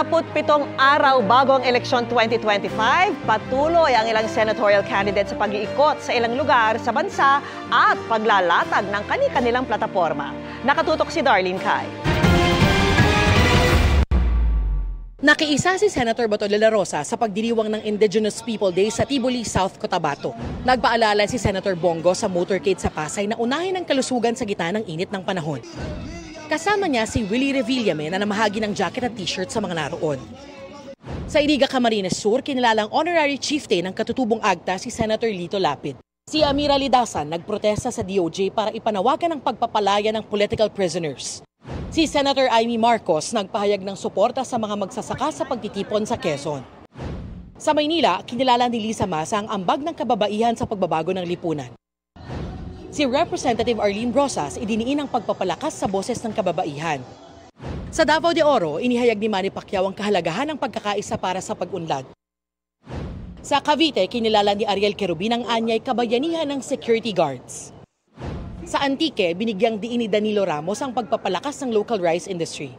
27 araw bago ang eleksyon 2025, patuloy ang ilang senatorial candidates sa pag-iikot sa ilang lugar sa bansa at paglalatag ng kani-kanilang plataporma. Nakatutok si Darlene Kai. Nakiisa si Senator Bato de la Rosa sa pagdiriwang ng Indigenous People Day sa Tiboli, South Cotabato. Nagpaalala si Senator Bongo sa motorcade sa Pasay na unahin ang kalusugan sa gitna ng init ng panahon. Kasama niya si Willie Revillame na namahagi ng jacket at t-shirt sa mga naroon. Sa Iriga, Camarines Sur, kinilalang honorary chieftain ng katutubong AGTA si Senator Lito Lapid. Si Amira Lidasan nagprotesta sa DOJ para ipanawagan ang pagpapalaya ng political prisoners. Si Senator Amy Marcos nagpahayag ng suporta sa mga magsasaka sa pagtitipon sa Quezon. Sa Maynila, kinilala ni Lisa Masa ang ambag ng kababaihan sa pagbabago ng lipunan. Si Representative Arlene Rosas idiniin ang pagpapalakas sa boses ng kababaihan. Sa Davao de Oro, inihayag ni Manny Pacquiao ang kahalagahan ng pagkakaisa para sa pag-unlad. Sa Cavite, kinilala ni Ariel Querubin ang anyay kabayanihan ng security guards. Sa Antique, binigyang diin ni Danilo Ramos ang pagpapalakas ng local rice industry.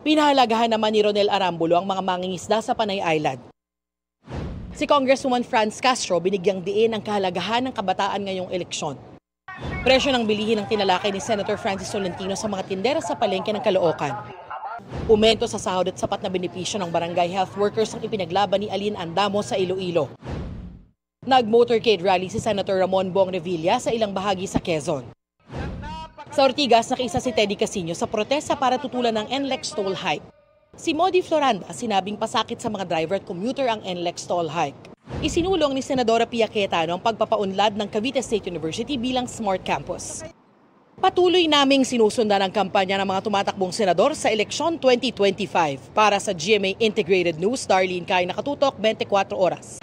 Pinahalagahan naman ni Ronel Arambulo ang mga mangingisda sa Panay Island. Si Congresswoman Franz Castro binigyang diin ang kahalagahan ng kabataan ngayong eleksyon. Presyo ng bilihin ang tinalakay ni Senator Francis Tolentino sa mga tindera sa palengke ng Caloocan. Umento sa sahod at sapat na benepisyo ng barangay health workers ang ipinaglaban ni Aline Andamo sa Iloilo. Nag-motorcade rally si Senator Ramon Bong Revilla sa ilang bahagi sa Quezon. Sa Ortigas, nakiisa si Teddy Casino sa protesta para tutulan ng NLEX toll hike. Si Modi Floranda sinabing pasakit sa mga driver at commuter ang NLEX toll hike. Isinulong ni Senadora Pia Cayetano ang pagpapaunlad ng Cavite State University bilang Smart Campus. Patuloy naming sinusundan ang kampanya ng mga tumatakbong senador sa eleksyon 2025. Para sa GMA Integrated News, Darlene Kai, nakatutok 24 oras.